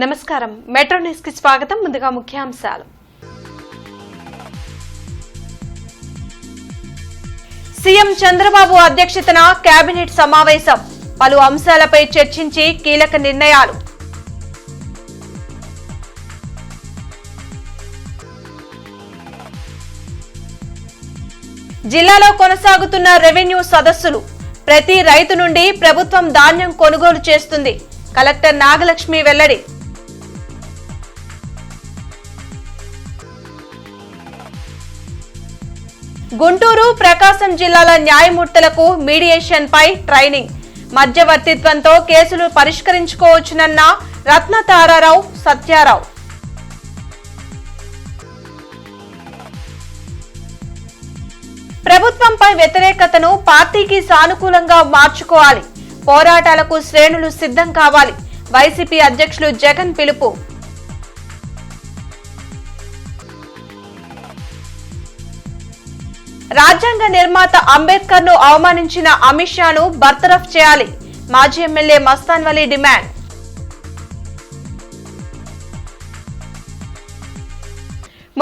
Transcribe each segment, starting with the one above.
నమస్కారం metro news కి స్వాగతం. ముందుగా ముఖ్యాంశాలు. సీఎం చంద్రబాబు అధ్యక్షతన కేబినెట్ సమావేశం. పలు అంశాలపై చర్చించి కీలక నిర్ణయాలు. జిల్లాలో కొనసాగుతున్న రెవెన్యూ సదస్సులు. ప్రతి రైతు నుండి ప్రభుత్వం ధాన్యం కొనుగోలు చేస్తుంది. కలెక్టర్ నాగలక్ష్మి వెల్లడి. గుంటూరు, ప్రకాశం జిల్లాల న్యాయమూర్తులకు మీడియేషన్ పై ట్రైనింగ్. మధ్యవర్తిత్వంతో కేసులు పరిష్కరించుకోవచ్చునన్న రత్నతారారావు, సత్యారావు. ప్రభుత్వంపై వ్యతిరేకతను పార్టీకి సానుకూలంగా మార్చుకోవాలి. పోరాటాలకు శ్రేణులు సిద్ధం కావాలి. వైసీపీ అధ్యక్షులు జగన్ పిలుపు. రాజ్యాంగ నిర్మాత అంబేద్కర్ ను అవమానించిన అమిత్ షాను బర్తరఫ్ చేయాలి. మాజీ ఎమ్మెల్యే మస్తాన్ వలీ డిమాండ్.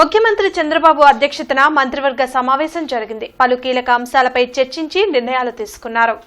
ముఖ్యమంత్రి చంద్రబాబు అధ్యక్షతన మంత్రివర్గ సమావేశం జరిగింది. పలు కీలక అంశాలపై చర్చించి నిర్ణయాలు తీసుకున్నారు.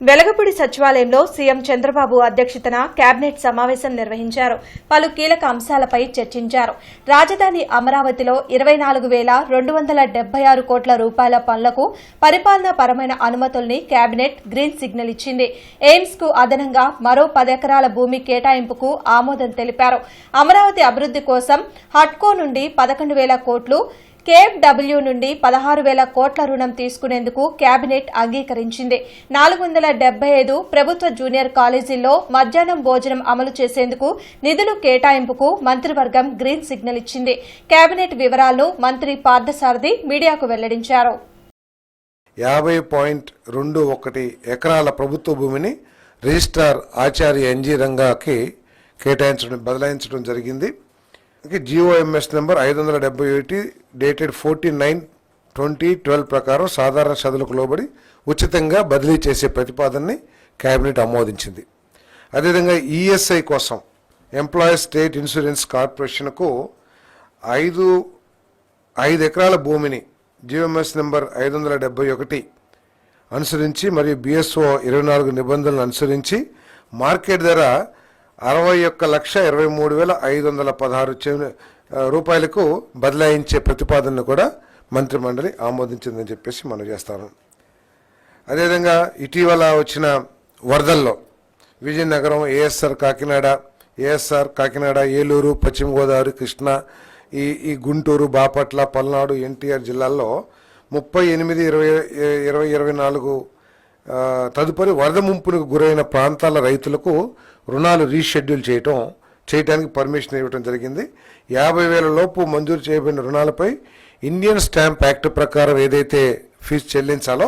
వెలగపూడి సచివాలయంలో సీఎం చంద్రబాబు అధ్యక్షతన కేబినెట్ సమావేశం నిర్వహించారు. పలు కీలక అంశాలపై చర్చించారు. రాజధాని అమరావతిలో 24,276 కోట్ల రూపాయల పనులకు పరిపాలనా పరమైన అనుమతుల్ని కేబినెట్ గ్రీన్ సిగ్నల్ ఇచ్చింది. ఎయిమ్స్ కు అదనంగా మరో 10 ఎకరాల భూమి కేటాయింపుకు ఆమోదం తెలిపారు. అమరావతి అభివృద్ది కోసం హట్కో నుండి 11,000 కోట్లు, కేఎఫ్డబ్ల్యూ నుండి 16,000 కోట్ల రుణం తీసుకునేందుకు కేబినెట్ అంగీకరించింది. 475 ప్రభుత్వ జూనియర్ కాలేజీల్లో మధ్యాహ్నం భోజనం అమలు చేసేందుకు నిధులు కేటాయింపుకు మంత్రివర్గం గ్రీన్ సిగ్నల్ ఇచ్చింది. కేబినెట్ వివరాలను మంత్రి పార్థసారథి మీడియాకు వెల్లడించారు. 50.21 ఎకరాల ప్రభుత్వ భూమిని రిజిస్ట్రార్ ఆచార్య ఎన్జీ రంగాకి బదలాయించడం జరిగింది. జిఓఎంఎస్ నెంబర్ 571 డేటెడ్ 14/9/2012 ప్రకారం సాధారణ షరతులకు లోబడి ఉచితంగా బదిలీ చేసే ప్రతిపాదనని కేబినెట్ ఆమోదించింది. అదేవిధంగా ఈఎస్ఐ కోసం ఎంప్లాయీస్ స్టేట్ ఇన్సూరెన్స్ కార్పొరేషన్కు 5 ఎకరాల భూమిని జిఓఎంఎస్ నెంబర్ 571 అనుసరించి మరియు బిఎస్ఓ 24 నిబంధనలను అనుసరించి మార్కెట్ ధర 61,23,516 రూపాయలకు బదలాయించే ప్రతిపాదనను కూడా మంత్రిమండలి ఆమోదించిందని చెప్పేసి మనం చేస్తాను. అదేవిధంగా ఇటీవల వచ్చిన వరదల్లో విజయనగరం, ఏఎస్ఆర్ కాకినాడ, ఏలూరు, పశ్చిమ గోదావరి, కృష్ణా, ఈ గుంటూరు, బాపట్ల, పల్నాడు, ఎన్టీఆర్ జిల్లాల్లో 38/20/24 తదుపరి వరద ముంపునకు గురైన ప్రాంతాల రైతులకు రుణాలు రీషెడ్యూల్ చేయడానికి పర్మిషన్ ఇవ్వడం జరిగింది. 50,000 లోపు మంజూరు చేయబడిన రుణాలపై ఇండియన్ స్టాంప్ యాక్ట్ ప్రకారం ఏదైతే ఫీజు చెల్లించాలో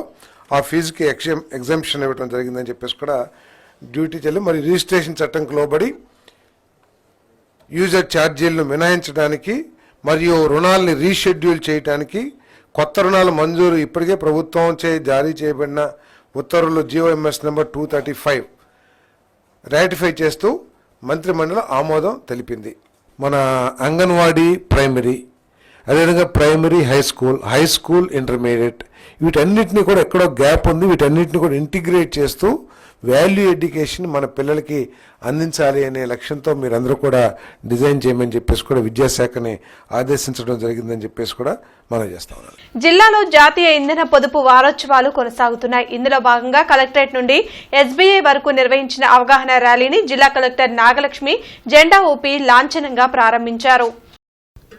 ఆ ఫీజుకి ఎగ్జంప్షన్ ఇవ్వడం జరిగిందని చెప్పేసి కూడా డ్యూటీ చెల్లి మరి రిజిస్ట్రేషన్ చట్టంకు లోబడి యూజర్ ఛార్జీలను మినహాయించడానికి మరియు రుణాలని రీషెడ్యూల్ చేయడానికి కొత్త రుణాల మంజూరు ఇప్పటికే ప్రభుత్వం జారీ చేయబడిన ఉత్తర్వులు జిఓఎంఎస్ నెంబర్ 235 రాటిఫై చేస్తూ మంత్రిమండలి ఆమోదం తెలిపింది. మన అంగన్వాడీ, ప్రైమరీ, అదేవిధంగా ప్రైమరీ, హై స్కూల్, ఇంటర్మీడియట్ వీటన్నిటిని కూడా ఎక్కడో గ్యాప్ ఉంది. వీటన్నిటిని కూడా ఇంటిగ్రేట్ చేస్తూ వాల్యూ ఎడ్యుకేషన్ మన పిల్లలకి అందించాలి అనే లక్ష్యంతో మీరందరూ కూడా డిజైన్ చేయమని చెప్పేసి కూడా విద్యాశాఖని ఆదేశించడం జరిగిందని చెప్పేసి కూడా మనం చేస్తా ఉన్నాం. జిల్లాలో జాతీయ ఇంధన పొదుపు వారోత్సవాలు కొనసాగుతున్నాయి. ఇందులో భాగంగా కలెక్టరేట్ నుండి ఎస్బీఐ వరకు నిర్వహించిన అవగాహన ర్యాలీని జిల్లా కలెక్టర్ నాగలక్ష్మి జెండా ఊపి లాంఛనంగా ప్రారంభించారు.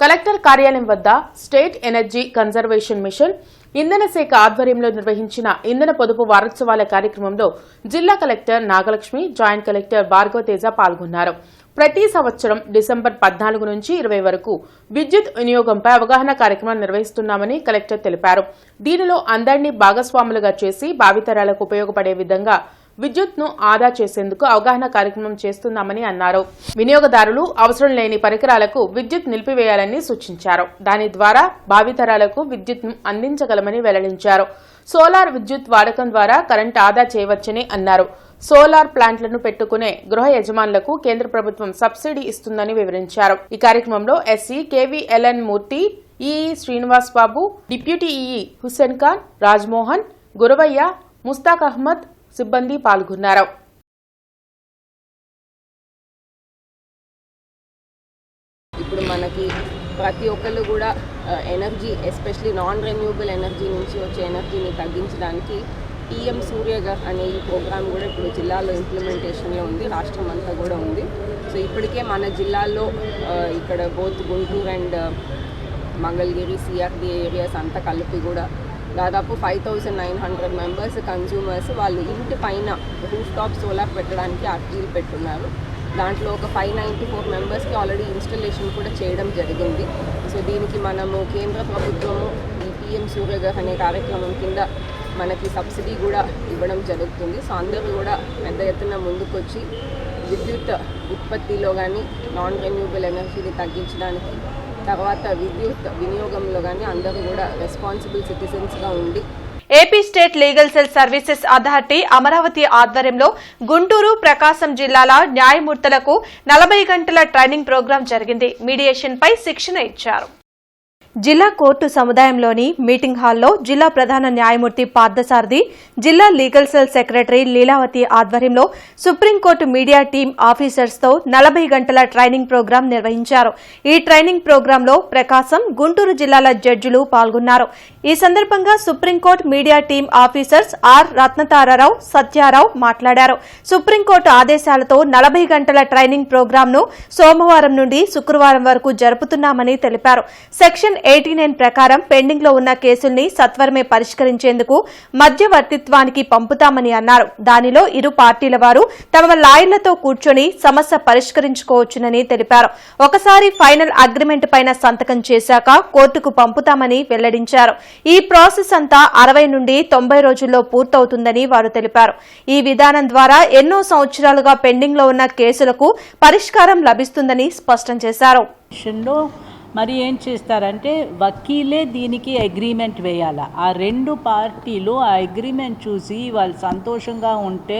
కలెక్టర్ కార్యాలయం వద్ద స్టేట్ ఎనర్జీ కన్జర్వేషన్ మిషన్ ఇంధన శాఖ ఆధ్వర్యంలో నిర్వహించిన ఇంధన పొదుపు వారోత్సవాల కార్యక్రమంలో జిల్లా collector Nagalakshmi, joint collector Bhargava Teja పాల్గొన్నారు. ప్రతి సంవత్సరం డిసెంబర్ 14 నుంచి 20 వరకు విద్యుత్ వినియోగంపై అవగాహన కార్యక్రమం నిర్వహిస్తున్నామని కలెక్టర్ తెలిపారు. దీనిలో అందరినీ భాగస్వాములుగా చేసి భావితరాలకు ఉపయోగపడే విధంగా విద్యుత్ను ఆదా చేసేందుకు అవగాహన కార్యక్రమం చేస్తున్నామని అన్నారు. వినియోగదారులు అవసరం లేని పరికరాలకు విద్యుత్ నిలిపివేయాలని సూచించారు. దాని ద్వారా భావితరాలకు విద్యుత్ను అందించగలమని వెల్లడించారు. సోలార్ విద్యుత్ వాడకం ద్వారా కరెంట్ ఆదా చేయవచ్చని అన్నారు. సోలార్ ప్లాంట్లను పెట్టుకునే గృహ యజమానులకు కేంద్ర ప్రభుత్వం సబ్సిడీ ఇస్తుందని వివరించారు. ఈ కార్యక్రమంలో ఎస్సీ కేవీఎల్ఎన్ మూర్తి, ఈఈ శ్రీనివాస్ బాబు, డిప్యూటీ ఈఈ హుస్సేన్ ఖాన్, రాజ్మోహన్, గురవయ్య, ముస్తాక్ అహ్మద్ సిబ్బంది పాల్గొన్నారు. ఇప్పుడు మనకి ప్రతి ఒక్కళ్ళు కూడా energy, especially non renewable energy నుంచి వచ్చే ఎనర్జీని తగ్గించడానికి PM సూర్యఘర్ అనే ఈ ప్రోగ్రామ్ కూడా ఇప్పుడు జిల్లాలో ఇంప్లిమెంటేషన్లో ఉంది, రాష్ట్రం అంతా కూడా ఉంది. సో ఇప్పటికే మన జిల్లాలో ఇక్కడ both Guntur and Mangalagiri CRD areas అంతా కలిపి కూడా దాదాపు 5,900 మెంబర్స్ కన్జ్యూమర్స్ వాళ్ళు ఇంటి పైన రూఫ్ టాప్ సోలార్ పెట్టడానికి అర్జీలు పెట్టున్నారు. దాంట్లో ఒక 594 మెంబర్స్కి ఆల్రెడీ ఇన్స్టలేషన్ కూడా చేయడం జరిగింది. సో దీనికి మనము కేంద్ర ప్రభుత్వము ఈ PM సూర్యఘర్ అనే కార్యక్రమం కింద మనకి సబ్సిడీ కూడా ఇవ్వడం జరుగుతుంది. సో అందరూ కూడా పెద్ద ఎత్తున ముందుకొచ్చి విద్యుత్ ఉత్పత్తిలో కానీ నాన్ రెన్యూవబుల్ ఎనర్జీని తగ్గించడానికి, తర్వాత విద్యుత్ వినియోగంలో కానీ అందరూ కూడా రెస్పాన్సిబుల్ సిటిజన్స్గా ఉండి AP state legal cell services authority Amaravati ఆధ్వర్యంలో గుంటూరు, ప్రకాశం జిల్లాల న్యాయమూర్తులకు 40 గంటల ట్రైనింగ్ ప్రోగ్రాం జరిగింది. మీడియేషన్ పై శిక్షణ ఇచ్చారు. జిల్లా కోర్టు సముదాయంలోని మీటింగ్ హాల్లో జిల్లా ప్రధాన న్యాయమూర్తి పార్థసారథి, జిల్లా లీగల్ సెల్ సెక్రటరీ లీలావతి ఆధ్వర్యంలో సుప్రీంకోర్టు మీడియా టీం ఆఫీసర్స్తో 40 గంటల ట్రైనింగ్ ప్రోగ్రాం నిర్వహించారు. ఈ ట్రైనింగ్ ప్రోగ్రాంలో ప్రకాశం, గుంటూరు జిల్లాల జడ్జిలు పాల్గొన్నారు. ఈ సందర్భంగా supreme court media team officers R Ratnatararao, Satyarao మాట్లాడారు. సుప్రీంకోర్టు ఆదేశాలతో 40 గంటల ట్రైనింగ్ ప్రోగ్రాంను సోమవారం నుండి శుక్రవారం వరకు జరుపుతున్నామని తెలిపారు. సెక్షన్ 89 ప్రకారం పెండింగ్ లో ఉన్న కేసుల్ని సత్వరమే పరిష్కరించేందుకు మధ్యవర్తిత్వానికి పంపుతామని అన్నారు. దానిలో ఇరు పార్టీల వారు తమ లాయర్లతో కూర్చొని సమస్య పరిష్కరించుకోవచ్చునని తెలిపారు. ఒకసారి ఫైనల్ అగ్రిమెంట్ పైన సంతకం చేశాక కోర్టుకు పంపుతామని వెల్లడించారు. ఈ ప్రాసెస్ అంతా 60 నుండి 90 రోజుల్లో పూర్తవుతుందని వారు తెలిపారు. ఈ విధానం ద్వారా ఎన్నో సంవత్సరాలుగా పెండింగ్ లో ఉన్న కేసులకు పరిష్కారం లభిస్తుందని స్పష్టం చేశారు. మరి ఏం చేస్తారంటే వకీలే దీనికి అగ్రిమెంట్ వేయాలి. ఆ రెండు పార్టీలు ఆ అగ్రిమెంట్ చూసి వాళ్ళు సంతోషంగా ఉంటే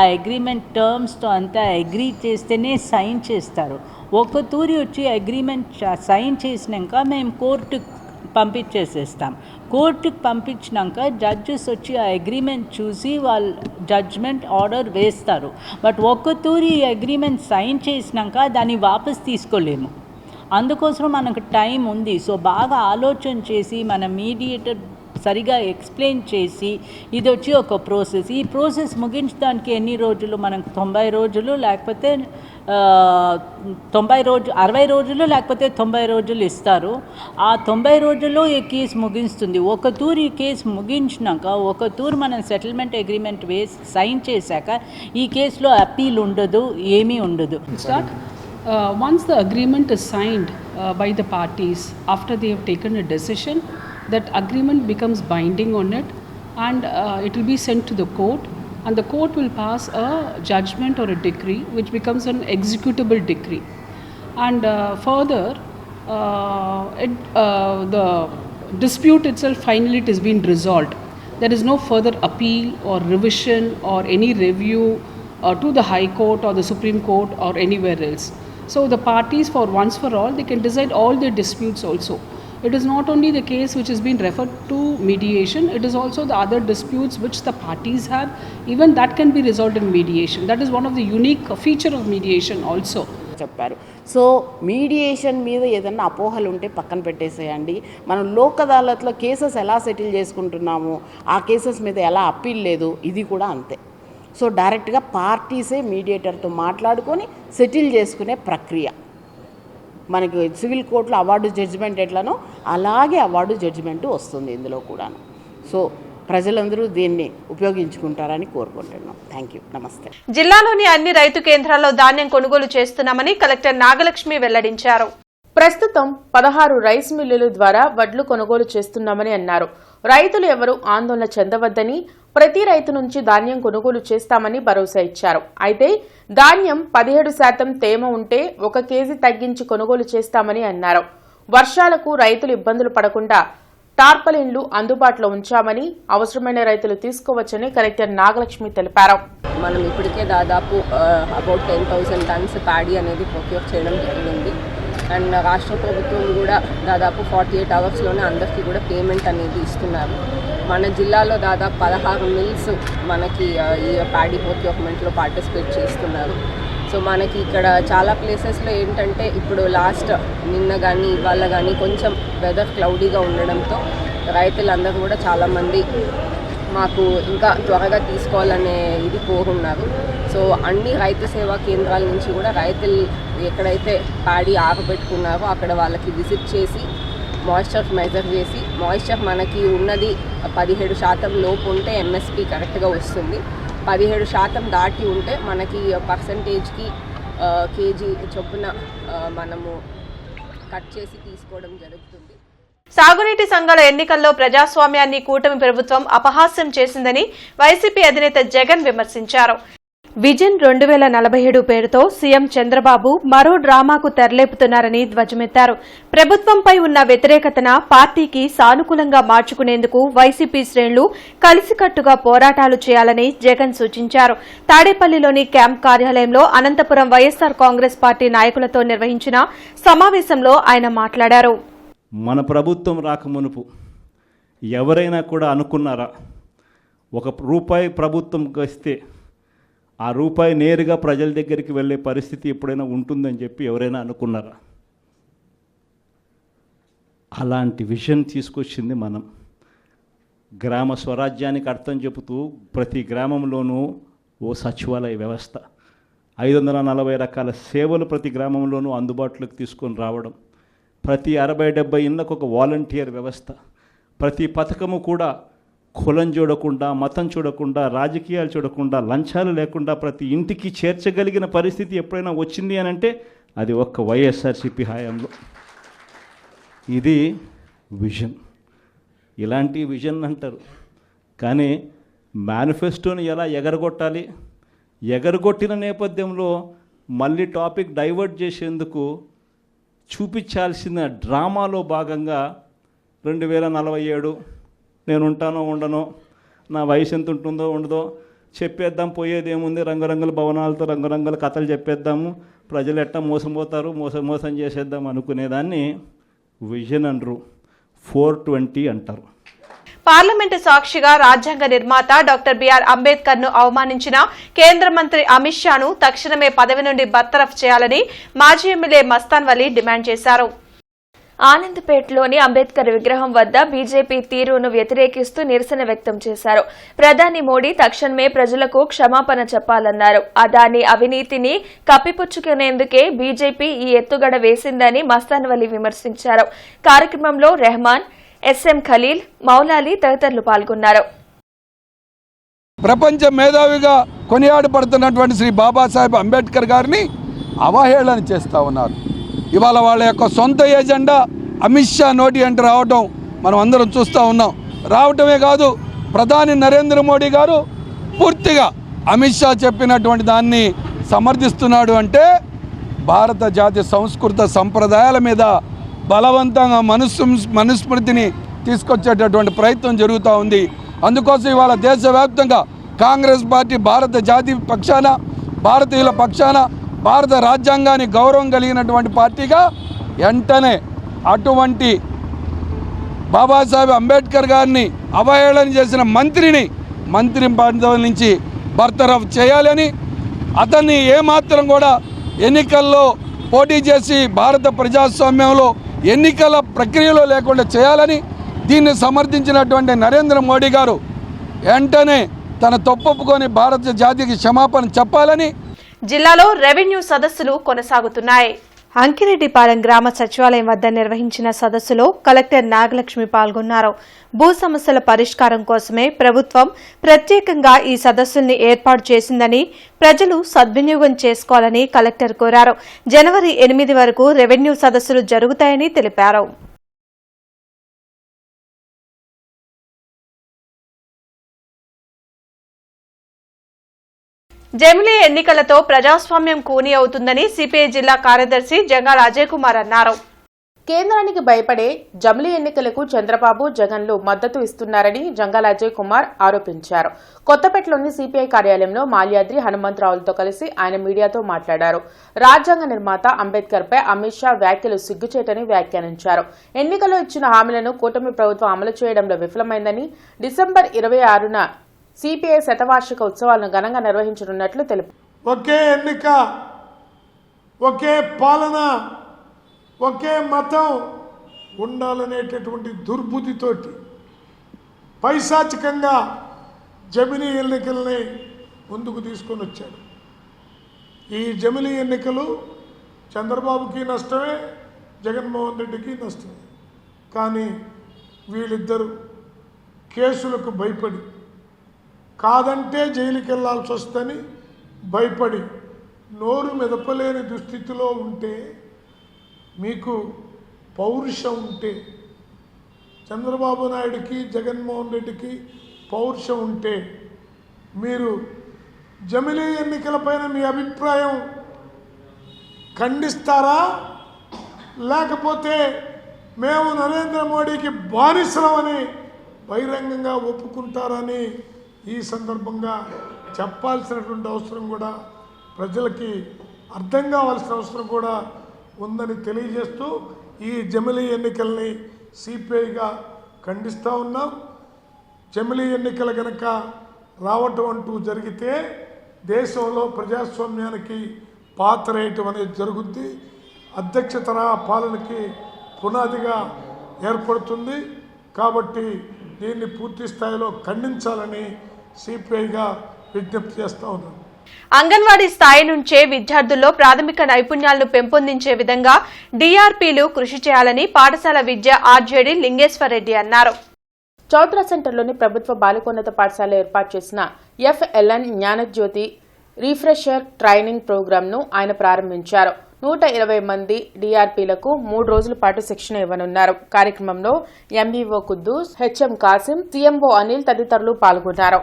ఆ అగ్రిమెంట్ టర్మ్స్తో అంతా అగ్రీ చేస్తేనే సైన్ చేస్తారు. ఒక తూరి వచ్చి అగ్రిమెంట్ సైన్ చేసినాక మేము కోర్టుకు పంపించేసేస్తాం. కోర్టుకు పంపించినాక జడ్జెస్ వచ్చి ఆ అగ్రిమెంట్ చూసి వాళ్ళు జడ్జ్మెంట్ ఆర్డర్ వేస్తారు. బట్ ఒక్క తూరి అగ్రిమెంట్ సైన్ చేసినాక దాన్ని వాపస్ తీసుకోలేము. అందుకోసం మనకు టైం ఉంది. సో బాగా ఆలోచన చేసి మన మీడియేటర్ సరిగా ఎక్స్ప్లెయిన్ చేసి ఇది వచ్చి ఒక ప్రాసెస్. ఈ ప్రాసెస్ ముగించడానికి ఎన్ని రోజులు? మనకు 90 రోజులు, లేకపోతే 60 రోజులు, లేకపోతే 90 రోజులు ఇస్తారు. ఆ 90 రోజుల్లో ఈ కేసు ముగిస్తుంది. ఒక తూరు ఈ కేసు ముగించినాక ఒక తూరు మనం సెటిల్మెంట్ అగ్రిమెంట్ వేసి సైన్ చేశాక ఈ కేసులో అప్పీల్ ఉండదు, ఏమీ ఉండదు. Once the agreement is signed by the parties, after they have taken a decision, that agreement becomes binding on it, and it will be sent to the court, and the court will pass a judgment or a decree which becomes an executable decree. And further, the dispute itself, finally it has been resolved. There is no further appeal or revision or any review to the High Court or the Supreme Court or anywhere else. So the parties, for once for all, they can decide all their disputes also. It is not only the case which has been referred to mediation, it is also the other disputes which the parties have. Even that can be resolved in mediation. That is one of the unique feature of mediation also. చెప్పారు. So mediation మీద ఏదన్నా అపోహలు ఉంటే పక్కన పెట్టేసేయండి. మనం Lok అదాలత్లో cases ఎలా settle చేసుకుంటున్నాము, ఆ కేసెస్ మీద ఎలా అప్పీల్ లేదు, ఇది కూడా అంతే. సో డైరెక్ట్గా పార్టీసే మీడియేటర్తో మాట్లాడుకొని సెటిల్ చేసుకునే ప్రక్రియ. మనకి సివిల్ కోర్టులో అవార్డు జడ్జిమెంట్ ఎట్లనో అలాగే అవార్డు జడ్జిమెంట్ వస్తుంది ఇందులో కూడాను. సో ప్రజలందరూ దీన్ని ఉపయోగించుకుంటారని కోరుకుంటున్నాం. థ్యాంక్ యూ, నమస్తే. జిల్లాలోని అన్ని రైతు కేంద్రాల్లో ధాన్యం కొనుగోలు చేస్తున్నామని కలెక్టర్ నాగలక్ష్మి వెల్లడించారు. ప్రస్తుతం 16 రైస్ మిల్లుల ద్వారా వడ్లు కొనుగోలు చేస్తున్నామని అన్నారు. రైతులు ఎవరూ ఆందోళన చెందవద్దని, ప్రతి రైతు నుంచి ధాన్యం కొనుగోలు చేస్తామని భరోసా ఇచ్చారు. అయితే ధాన్యం 17% తేమ ఉంటే 1 కేజీ తగ్గించి కొనుగోలు చేస్తామని అన్నారు. వర్షాలకు రైతులు ఇబ్బందులు పడకుండా టార్పలిన్లు అందుబాటులో ఉంచామని అవసరమైన రైతులు తీసుకోవచ్చని కలెక్టర్ నాగలక్ష్మి తెలిపారు. మనం ఇప్పటికే దాదాపు అబౌట్ 10,000 టన్స్ ప్యాడీ అనేది ప్రొక్యూర్ చేయడం జరిగింది. అండ్ రాష్ట్ర ప్రభుత్వం కూడా దాదాపు 48 అవర్స్లోనే అందరికీ కూడా పేమెంట్ అనేది ఇస్తున్నారు. మన జిల్లాలో దాదాపు 16 మిల్స్ మనకి ఈ ప్యాడీ ప్రొక్యూర్మెంట్లో పార్టిసిపేట్ చేస్తున్నారు. సో మనకి ఇక్కడ చాలా ప్లేసెస్లో ఏంటంటే ఇప్పుడు నిన్న కానీ ఇవాళ కానీ కొంచెం వెదర్ క్లౌడీగా ఉండడంతో రైతులందరూ కూడా చాలామంది మాకు ఇంకా త్వరగా తీసుకోవాలనే ఇది కోరున్నారు. సో అన్ని రైతు సేవా కేంద్రాల నుంచి కూడా రైతులు ఎక్కడైతే ప్యాడీ ఆరబెట్టుకున్నారో అక్కడ వాళ్ళకి విజిట్ చేసి మాయిశ్చర్ మెజర్ చేసి మాయిశ్చర్ మనకి ఉన్నది 17% లోపు ఉంటే ఎంఎస్పి కరెక్ట్గా వస్తుంది. 17% దాటి ఉంటే మనకి పర్సంటేజ్కి కేజీ చొప్పున మనము కట్ చేసి తీసుకోవడం జరుగుతుంది. సాగునీటి సంఘాల ఎన్నికల్లో ప్రజాస్వామ్యాన్ని కూటమి ప్రభుత్వం అపహాస్యం చేసిందని వైసీపీ అధినేత జగన్ విమర్శించారు. విజన్ 2047 పేరుతో సీఎం చంద్రబాబు మరో డ్రామాకు తెరలేపుతున్నారని ధ్వజమెత్తారు. ప్రభుత్వంపై ఉన్న వ్యతిరేకతను పార్టీకి సానుకూలంగా మార్చుకునేందుకు వైసీపీ శ్రేణులు కలిసికట్టుగా పోరాటాలు చేయాలని జగన్ సూచించారు. తాడేపల్లిలోని క్యాంప్ కార్యాలయంలో అనంతపురం వైఎస్సార్ కాంగ్రెస్ పార్టీ నాయకులతో నిర్వహించిన సమావేశంలో ఆయన మాట్లాడారు. మన ప్రభుత్వం రాకమునుపు ఎవరైనా కూడా అనుకున్నారా ₹1 ప్రభుత్వంకి వస్తే ఆ రూపాయి నేరుగా ప్రజల దగ్గరికి వెళ్ళే పరిస్థితి ఎప్పుడైనా ఉంటుందని చెప్పి ఎవరైనా అనుకున్నారా? అలాంటి విజన్ తీసుకొచ్చింది మనం. గ్రామ స్వరాజ్యానికి అర్థం చెబుతూ ప్రతి గ్రామంలోనూ ఓ సచివాలయ వ్యవస్థ, 540 రకాల సేవలు ప్రతి గ్రామంలోనూ అందుబాటులోకి తీసుకొని రావడం, ప్రతి 60-70 ఇళ్లకు ఒక వాలంటీర్ వ్యవస్థ, ప్రతి పథకము కూడా కులం చూడకుండా, మతం చూడకుండా, రాజకీయాలు చూడకుండా, లంచాలు లేకుండా ప్రతి ఇంటికి చేర్చగలిగిన పరిస్థితి ఎప్పుడైనా వచ్చింది అని అంటే అది ఒక్క వైఎస్ఆర్సీపీ హయాంలో. ఇది విజన్. ఇలాంటి విజన్ అంటారు. కానీ మేనిఫెస్టోని ఎలా ఎగరగొట్టాలి, ఎగరగొట్టిన నేపథ్యంలో మళ్ళీ టాపిక్ డైవర్ట్ చేసేందుకు చూపించాల్సిన డ్రామాలో భాగంగా 2047 నేను ఉంటానో ఉండనో, నా వయసు ఎంత ఉంటుందో ఉండదో చెప్పేద్దాం, పోయేదేముంది, రంగురంగుల భవనాలతో రంగురంగుల కథలు చెప్పేద్దాము, ప్రజలు ఎట్టా మోసపోతారు, మోసం చేసేద్దాం అనుకునేదాన్ని విజన్ అనరు, 420 అంటారు. పార్లమెంటు సాక్షిగా రాజ్యాంగ నిర్మాత డాక్టర్ బిఆర్ అంబేద్కర్ ను అవమానించిన కేంద్ర మంత్రి అమిత్ షాను తక్షణమే పదవి నుండి బర్తరఫ్ చేయాలని మాజీ ఎమ్మెల్యే మస్తాన్ వలీ డిమాండ్ చేశారు. ఆనంద్పేటలోని అంబేద్కర్ విగ్రహం వద్ద బీజేపీ తీరును వ్యతిరేకిస్తూ నిరసన వ్యక్తం చేశారు. ప్రధాని మోడీ తక్షణమే ప్రజలకు క్షమాపణ చెప్పాలన్నారు. అదాని అవినీతిని కప్పిపుచ్చుకునేందుకే బీజేపీ ఈ ఎత్తుగడ వేసిందని మస్తాన్ వలీ విమర్శించారు. కార్యక్రమంలో రెహమాన్, ఎస్ఎం ఖలీల్, మౌలాలి తదితరులు పాల్గొన్నారు. ప్రపంచ మేధావిగా కొనియాడబడుతున్నటువంటి శ్రీ బాబాసాహెబ్ అంబేద్కర్ గారిని అవహేళన చేస్తూ ఉన్నారు. ఇవాళ వాళ్ళ యొక్క సొంత ఏజెండా అమిత్ షా నోటి అంటే రావటం మనం అందరం చూస్తూ ఉన్నాం. రావటమే కాదు, ప్రధాని నరేంద్ర మోడీ గారు పూర్తిగా అమిత్ షా చెప్పినటువంటి దాన్ని సమర్థిస్తున్నాడు. అంటే భారత జాతి సంస్కృత సంప్రదాయాల మీద బలవంతంగా మనుస్మృతిని తీసుకొచ్చేటటువంటి ప్రయత్నం జరుగుతూ ఉంది. అందుకోసం ఇవాళ దేశవ్యాప్తంగా కాంగ్రెస్ పార్టీ భారత జాతి పక్షాన, భారతీయుల పక్షాన, భారత రాజ్యాంగాన్ని గౌరవం కలిగినటువంటి పార్టీగా వెంటనే అటువంటి బాబాసాహెబ్ అంబేద్కర్ గారిని అవహేళన చేసిన మంత్రి పదవి నుంచి బర్తరఫ్ చేయాలని, అతన్ని ఏమాత్రం కూడా ఎన్నికల్లో పోటీ చేసి భారత ప్రజాస్వామ్యంలో ఎన్నికల ప్రక్రియలో లేకుండా చేయాలని, దీన్ని సమర్థించినటువంటి నరేంద్ర మోడీ గారు వెంటనే తన తప్పొప్పుకొని భారత జాతికి క్షమాపణ చెప్పాలని. జిల్లాలో రెవెన్యూ సదస్సులు కొనసాగుతున్నాయి. అంకిరెడ్డిపాలెం గ్రామ సచివాలయం వద్ద నిర్వహించిన సదస్సులో కలెక్టర్ నాగలక్ష్మి పాల్గొన్నారు. భూ సమస్యల పరిష్కారం కోసమే ప్రభుత్వం ప్రత్యేకంగా ఈ సదస్సుల్ని ఏర్పాటు చేసిందని, ప్రజలు సద్వినియోగం చేసుకోవాలని కలెక్టర్ కోరారు. జనవరి 8 వరకు రెవెన్యూ సదస్సులు జరుగుతాయని తెలిపారు. జమిలీ ఎన్నికలతో ప్రజాస్వామ్యం కూని అవుతుందని సిపిఐ జిల్లా కార్యదర్శి జంగాల అజయ్ కుమార్ అన్నారు. కేంద్రానికి భయపడే జమిలీ ఎన్నికలకు చంద్రబాబు జగన్లు మద్దతు ఇస్తున్నారని జంగాల అజయ్ కుమార్ ఆరోపించారు. కొత్తపేటలోని సిపిఐ కార్యాలయంలో మాల్యాద్రి హనుమంతరావులతో కలిసి ఆయన మీడియాతో మాట్లాడారు. రాజ్యాంగ నిర్మాత అంబేద్కర్ పై అమిత్ షా వ్యాఖ్యలు సిగ్గుచేటని వ్యాఖ్యానించారు. ఎన్నికల్లో ఇచ్చిన హామీలను కూటమి ప్రభుత్వం అమలు చేయడంలో విఫలమైందని, డిసెంబర్ 26న సిపిఐ శతవార్షిక ఉత్సవాలను ఘనంగా నిర్వహించనున్నట్లు తెలిపారు. ఒకే ఎన్నిక, ఒకే పాలన, ఒకే మతం ఉండాలనేటటువంటి దుర్బుద్ధితోటి పైశాచికంగా జమిలీ ఎన్నికల్ని ముందుకు తీసుకొని వచ్చాడు. ఈ జమిలీ ఎన్నికలు చంద్రబాబుకి నష్టమే, జగన్మోహన్ రెడ్డికి నష్టమే. కానీ వీళ్ళిద్దరూ కేసులకు భయపడి, కాదంటే జైలుకి వెళ్లాల్సి వస్తుందని భయపడి నోరు మెదపలేని దుస్థితిలో ఉంటే, మీకు పౌరుషం ఉంటే, చంద్రబాబు నాయుడికి జగన్మోహన్ రెడ్డికి పౌరుషం ఉంటే మీరు జమిలీ ఎన్నికలపైన మీ అభిప్రాయం ఖండిస్తారా, లేకపోతే మేము నరేంద్ర మోడీకి బానిసలమని బహిరంగంగా ఒప్పుకుంటారని ఈ సందర్భంగా చెప్పాల్సినటువంటి అవసరం కూడా, ప్రజలకి అర్థం కావాల్సిన అవసరం కూడా ఉందని తెలియజేస్తూ ఈ జమిలీ ఎన్నికల్ని సిపిఐగా ఖండిస్తూ ఉన్నాం. జమిలీ ఎన్నికలు కనుక రావటం అంటూ జరిగితే దేశంలో ప్రజాస్వామ్యానికి పాతరేయటం అనేది జరుగుద్ది. అధ్యక్ష తరహా పాలనకి పునాదిగా ఏర్పడుతుంది. కాబట్టి దీన్ని పూర్తి స్థాయిలో ఖండించాలని సిపిఐగా విజ్ఞప్తి చేస్తూ ఉన్నాం. అంగన్వాడీ స్థాయి నుంచే విద్యార్థుల్లో ప్రాథమిక నైపుణ్యాలను పెంపొందించే విధంగా డిఆర్పీలు కృషి చేయాలని పాఠశాల విద్య ఆర్జేడీ లింగేశ్వరరెడ్డి అన్నారు. చౌత్రా సెంటర్లోని ప్రభుత్వ బాలికోన్నత పాఠశాల ఏర్పాటు చేసిన ఎఫ్ఎల్ఎన్ జ్ఞానజ్యోతి రీఫ్రెషర్ ట్రైనింగ్ ప్రోగ్రాంను ఆయన ప్రారంభించారు. 120 మంది డిఆర్పీలకు 3 రోజుల పాటు శిక్షణ ఇవ్వనున్నారు. కార్యక్రమంలో MBO Kuddus, HM Kasim, CMO Anil తదితరులు పాల్గొన్నారు.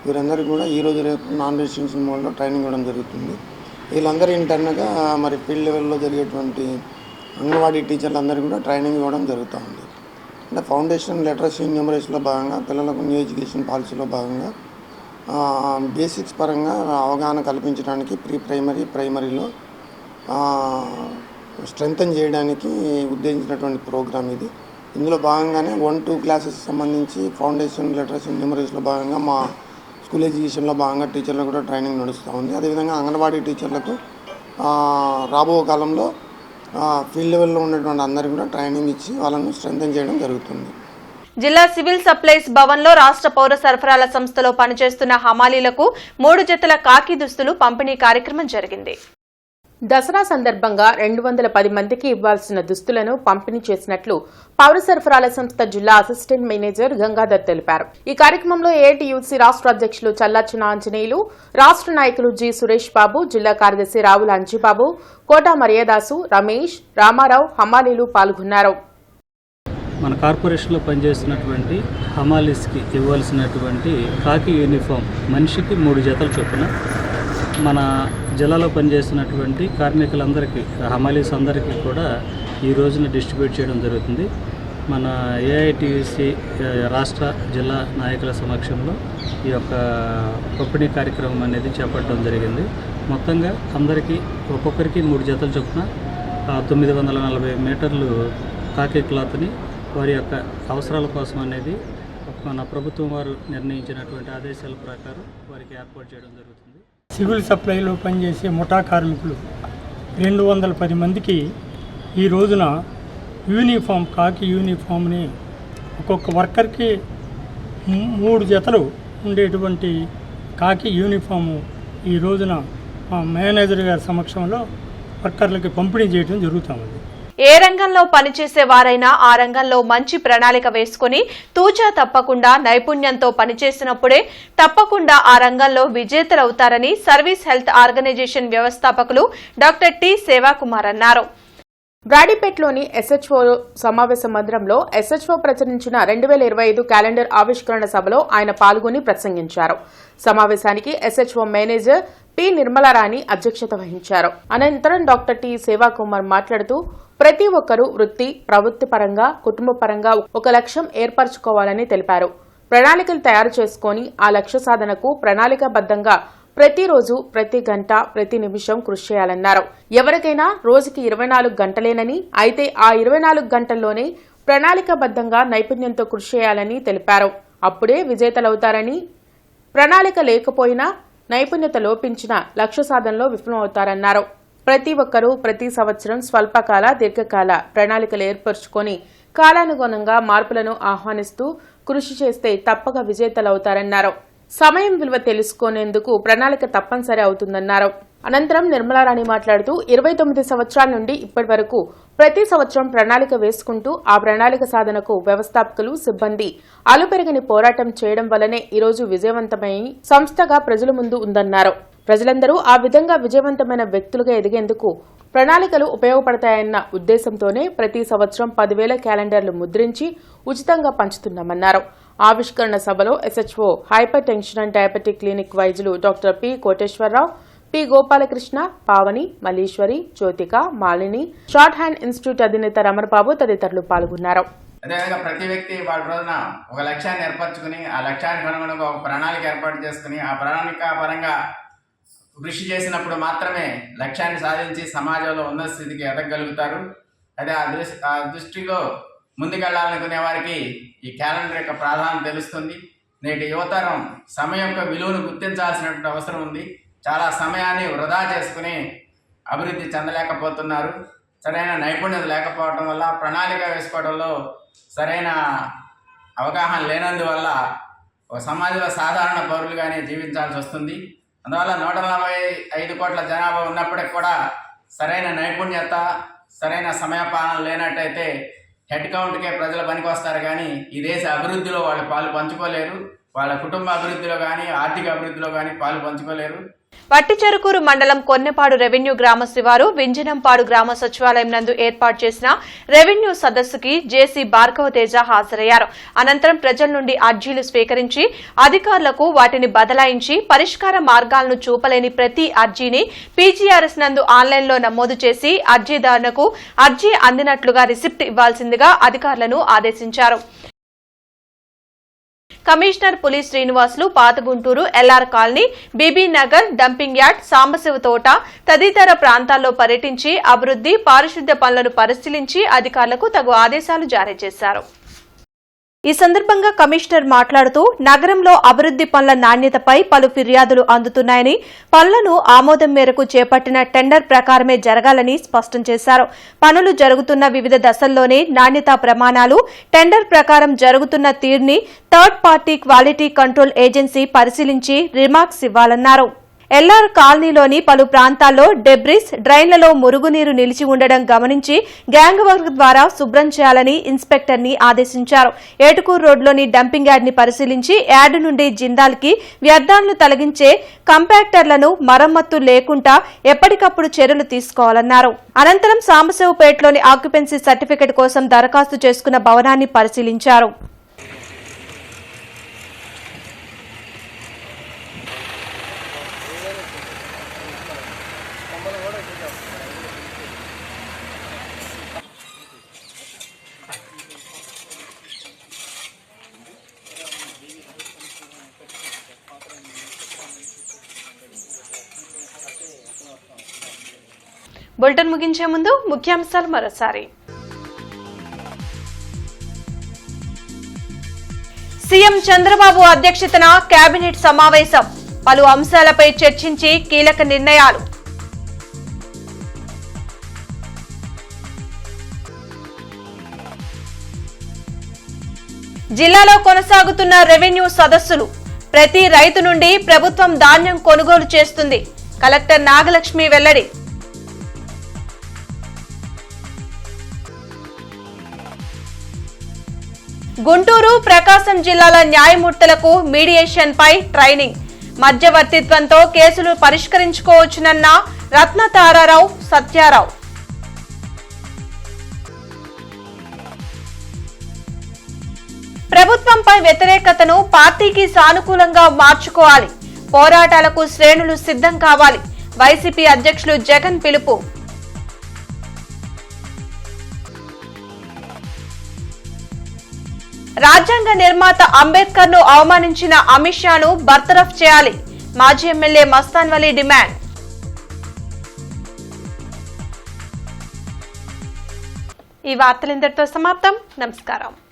వీరందరికీ కూడా ఈరోజు రేపు నాన్ రెసిడెన్షియల్ మోడ్లో ట్రైనింగ్ ఇవ్వడం జరుగుతుంది. వీళ్ళందరూ ఇంటర్నగా మరి ఫీల్డ్ లెవెల్లో జరిగేటువంటి అంగన్వాడీ టీచర్లు అందరికీ కూడా ట్రైనింగ్ ఇవ్వడం జరుగుతూ ఉంది. అంటే ఫౌండేషన్ లిటరసీ న్యూమరేషన్లో భాగంగా, పిల్లలకు న్యూ ఎడ్యుకేషన్ పాలసీలో భాగంగా బేసిక్స్ పరంగా అవగాహన కల్పించడానికి ప్రైమరీలో స్ట్రెంగ్తన్ చేయడానికి ఉద్దేశించినటువంటి ప్రోగ్రామ్ ఇది. ఇందులో భాగంగానే 1-2 క్లాసెస్ సంబంధించి ఫౌండేషన్ లిటరసీ న్యూమరేషన్లో భాగంగా మా స్కూల్ ఎడ్యుకేషన్లో భాగంగా టీచర్లకు కూడా ట్రైనింగ్ నడుస్తూ ఉంది. అదేవిధంగా అంగన్వాడీ టీచర్లకు రాబో కాలంలో ఫీల్డ్ లెవెల్లో ఉన్నటువంటి అందరికీ కూడా ట్రైనింగ్ ఇచ్చి వాళ్ళను స్ట్రెంగ్తన్ చేయడం జరుగుతుంది. జిల్లా సివిల్ సప్లైస్ భవన్లో రాష్ట్ర పౌర సరఫరాల సంస్థలో పనిచేస్తున్న హమాలీలకు 3 జతల కాకి దుస్తులు పంపిణీ కార్యక్రమం జరిగింది. దసరా సందర్భంగా 210 మందికి ఇవ్వాల్సిన దుస్తులను పంపిణీ చేసినట్లు పౌర సరఫరాల సంస్థ జిల్లా అసిస్టెంట్ మేనేజర్ గంగాధర్ తెలిపారు. ఈ కార్యక్రమంలో ఏఐటీయూసీ రాష్ట్ర అధ్యక్షులు చల్లాచిన ఆంజనేయులు, రాష్ట్ర నాయకులు జి సురేష్ బాబు, జిల్లా కార్యదర్శి రావుల అంజిబాబు, కోటా మర్యాదాసు, రమేష్, రామారావు, హమాలీలు పాల్గొన్నారు. మన కార్పొరేషన్లో పనిచేస్తున్నటువంటి హమాలీస్కి ఇవ్వాల్సినటువంటి కాకి యూనిఫామ్ మనిషికి 3 జతలు చొప్పున మన జిల్లాలో పనిచేస్తున్నటువంటి కార్మికులందరికీ, హమాలీస్ అందరికీ కూడా ఈ రోజున డిస్ట్రిబ్యూట్ చేయడం జరుగుతుంది. మన ఏఐటీయూసీ రాష్ట్ర జిల్లా నాయకుల సమక్షంలో ఈ యొక్క పంపిణీ కార్యక్రమం అనేది చేపట్టడం జరిగింది. మొత్తంగా అందరికీ ఒక్కొక్కరికి 3 జతలు చొప్పున 940 మీటర్లు కాకి క్లాత్ని వారి యొక్క అవసరాల కోసం అనేది మన ప్రభుత్వం వారు నిర్ణయించినటువంటి ఆదేశాల ప్రకారం వారికి ఏర్పాటు చేయడం జరుగుతుంది. సివిల్ సప్లైలో పనిచేసే ముఠా కార్మికులు 210 మందికి ఈ రోజున యూనిఫామ్, కాకి యూనిఫామ్ని ఒక్కొక్క వర్కర్కి 3 జతలు ఉండేటువంటి కాకి యూనిఫాము ఈ రోజున మా మేనేజర్ గారి సమక్షంలో వర్కర్లకి పంపిణీ చేయడం జరుగుతుంది. ఏ రంగంలో పనిచేసే వారైనా ఆ రంగంలో మంచి ప్రణాళిక వేసుకుని తూచా తప్పకుండా నైపుణ్యంతో పనిచేసినప్పుడే తప్పకుండా ఆ రంగంలో విజేతలవుతారని సర్వీస్ హెల్త్ ఆర్గనైజేషన్ వ్యవస్థాపకులు డాక్టర్ టి సేవాకుమార్ అన్నారు. బ్రాడీపేట్లోని ఎస్హెచ్ఓ సమావేశ మందిరంలో ఎస్హెచ్ఓ ప్రచురించిన 2025 క్యాలెండర్ ఆవిష్కరణ సభలో ఆయన పాల్గొని ప్రసంగించారు. సమావేశానికి ఎస్హెచ్ఓ మేనేజర్ పి నిర్మలారాణి అధ్యక్షత వహించారు. అనంతరం డాక్టర్ టి సేవాకుమార్ మాట్లాడుతూ ప్రతి ఒక్కరూ వృత్తి, ప్రవృత్తి పరంగా, కుటుంబ పరంగా ఒక లక్ష్యం ఏర్పరచుకోవాలని తెలిపారు. ప్రణాళికలు తయారు చేసుకుని ఆ లక్ష్య సాధనకు ప్రణాళికాబద్ధంగా ప్రతిరోజు, ప్రతి గంట, ప్రతి నిమిషం కృషి చేయాలన్నారు. ఎవరికైనా రోజుకి 24 గంటలేనని, అయితే ఆ 24 గంటల్లోనే ప్రణాళికాబద్ధంగా నైపుణ్యంతో కృషి చేయాలని తెలిపారు. అప్పుడే విజేతలవుతారని, ప్రణాళిక లేకపోయినా నైపుణ్యత లోపించిన లక్ష్య సాధనలో విఫలమవుతారన్నారు. ప్రతి ఒక్కరూ ప్రతి సంవత్సరం స్వల్పకాల, దీర్ఘకాల ప్రణాళికలు ఏర్పరచుకొని కాలానుగుణంగా మార్పులను ఆహ్వానిస్తూ కృషి చేస్తే తప్పక విజేతలవుతారన్నారు. సమయం విలువ తెలుసుకునేందుకు ప్రణాళిక తప్పనిసరి అవుతుందన్నారు. అనంతరం నిర్మలారాణి మాట్లాడుతూ 29 సంవత్సరాల నుండి ఇప్పటి వరకు ప్రతి సంవత్సరం ప్రణాళిక వేసుకుంటూ ఆ ప్రణాళిక సాధనకు వ్యవస్థాపకులు, సిబ్బంది అలుపెరగని పోరాటం చేయడం వల్లనే ఈరోజు విజయవంతమై సంస్థగా ప్రజల ముందు ఉందన్నారు. ప్రజలందరూ ఆ విధంగా విజయవంతమైన వ్యక్తులుగా ఎదిగేందుకు ప్రణాళికలు ఉపయోగపడతాయన్న ఉద్దేశంతోనే ప్రతి సంవత్సరం 10,000 క్యాలెండర్లు ముద్రించి ఉచితంగా పంచుతున్నామన్నారు. ఆవిష్కరణ సభలో SHO hypertension and diabetic clinic వైద్యులు doctor P Koteswararao, P Gopalakrishna, Pavani, Malleswari, Jyothika, Malini, shorthand institute అధినేత రమణబాబు తదితరులు పాల్గొన్నారు. అదేవిధంగా ప్రతి వ్యక్తి వాళ్ళ రోజున ఒక లక్ష్యాన్ని ఏర్పరచుకుని ఆ లక్ష్యానికి అనుగుణంగా ఒక ప్రణాళిక ఏర్పాటు చేసుకుని ఆ ప్రణాళిక పరంగా కృషి చేసినప్పుడు మాత్రమే లక్ష్యాన్ని సాధించి సమాజంలో ఉన్నత స్థితికి ఎదగలుగుతారు. అదే ఆ దృష్టిలో ముందుకెళ్లాలనుకునే వారికి ఈ క్యాలెండర్ యొక్క ప్రాధాన్యత తెలుస్తుంది. నేటి యువతరం సమయం యొక్క విలువను గుర్తించాల్సినటువంటి అవసరం ఉంది. చాలా సమయాన్ని వృధా చేసుకుని అభివృద్ధి చెందలేకపోతున్నారు. సరైన నైపుణ్యత లేకపోవడం వల్ల, ప్రణాళిక వేసుకోవడంలో సరైన అవగాహన లేనందువల్ల ఒక సమాజంలో సాధారణ పౌరులుగానే జీవించాల్సి వస్తుంది. అందువల్ల 145 కోట్ల జనాభా ఉన్నప్పటికి కూడా సరైన నైపుణ్యత, సరైన సమయపాలన లేనట్టయితే హెడ్ కౌంట్కే ప్రజలు పనికి వస్తారు, కానీ ఈ దేశ అభివృద్ధిలో వాళ్ళు పాలు పంచుకోలేరు. వాళ్ళ కుటుంబ అభివృద్ధిలో కానీ, ఆర్థిక అభివృద్ధిలో కానీ పాలు పంచుకోలేరు. వట్టిచెరుకూరు మండలం కొన్నెపాడు రెవెన్యూ గ్రామ శివారు వింజనంపాడు గ్రామ సచివాలయం నందు ఏర్పాటు చేసిన రెవెన్యూ సదస్సుకి జేసీ భార్గవ తేజ హాజరయ్యారు. అనంతరం ప్రజల నుండి అర్జీలు స్వీకరించి అధికారులకు వాటిని బదలాయించి పరిష్కార మార్గాలను చూపలేని ప్రతి అర్జీని పీజీఆర్ఎస్ నందు ఆన్లైన్లో నమోదు చేసి అర్జీదారులకు అర్జీ అందినట్లుగా రిసిప్ట్ ఇవ్వాల్సిందిగా అధికారులను ఆదేశించారు. కమిషనర్ పులి శ్రీనివాసులు పాత Guntur, LR colony, BB Nagar, dumping yard, Sambasiva Thota తదితర ప్రాంతాల్లో పర్యటించి అభివృద్ధి, పారిశుద్ధ్య పనులను పరిశీలించి అధికారులకు తగు ఆదేశాలు జారీ చేశారు. ఈ సందర్భంగా కమిషనర్ మాట్లాడుతూ నగరంలో అభివృద్ధి పనుల నాణ్యతపై పలు ఫిర్యాదులు అందుతున్నాయని, పనులను ఆమోదం మేరకు చేపట్టిన టెండర్ ప్రకారమే జరగాలని స్పష్టం చేశారు. పనులు జరుగుతున్న వివిధ దశల్లోనే నాణ్యతా ప్రమాణాలు, టెండర్ ప్రకారం జరుగుతున్న తీరుని third party quality control agency పరిశీలించి రిమార్క్స్ ఇవ్వాలన్నారు. ఎల్ఆర్ కాలనీలోని పలు ప్రాంతాల్లో డెబ్రిస్, డ్రైన్లలో మురుగునీరు నిలిచి ఉండడం గమనించి గ్యాంగ్ వర్క్ ద్వారా శుభ్రం చేయాలని ఇన్స్పెక్టర్ ని ఆదేశించారు. ఏటుకూరు రోడ్లోని డంపింగ్ యార్డ్ ని పరిశీలించి యార్డ్ నుండి జిందాల్కి వ్యర్థాలను తొలగించే కంపాక్టర్లను మరమ్మత్తు లేకుండా ఎప్పటికప్పుడు చర్యలు తీసుకోవాలన్నారు. అనంతరం సాంబశివపేటలోని ఆక్యుపెన్సీ సర్టిఫికెట్ కోసం దరఖాస్తు చేసుకున్న భవనాన్ని పరిశీలించారు. బులెటిన్ ముగించే ముందు ముఖ్యాంశాలు మరోసారి. సీఎం చంద్రబాబు అధ్యక్షతన కేబినెట్ సమావేశం, పలు అంశాలపై చర్చించి కీలక నిర్ణయాలు. జిల్లాలో కొనసాగుతున్న రెవెన్యూ సదస్సులు, ప్రతి రైతు నుండి ప్రభుత్వం ధాన్యం కొనుగోలు చేస్తుంది. కలెక్టర్ నాగలక్ష్మి వెల్లడి. గుంటూరు, ప్రకాశం జిల్లాల న్యాయమూర్తులకు మీడియేషన్ పై ట్రైనింగ్, మధ్యవర్తిత్వంతో కేసులు పరిష్కరించుకోవచ్చునన్న రత్నతారారావు, సత్యారావు. ప్రభుత్వంపై వ్యతిరేకతను పార్టీకి సానుకూలంగా మార్చుకోవాలి, పోరాటాలకు శ్రేణులు సిద్ధం కావాలి. వైసీపీ అధ్యక్షులు జగన్ పిలుపు. రాజ్యాంగ నిర్మాత అంబేద్కర్ ను అవమానించిన అమిత్ షాను బర్తరఫ్ చేయాలి. మాజీ ఎమ్మెల్యే మస్తాన్ వలీ డిమాండ్. ఈ వార్తలు ఇంతటితో సమాప్తం. నమస్కారం.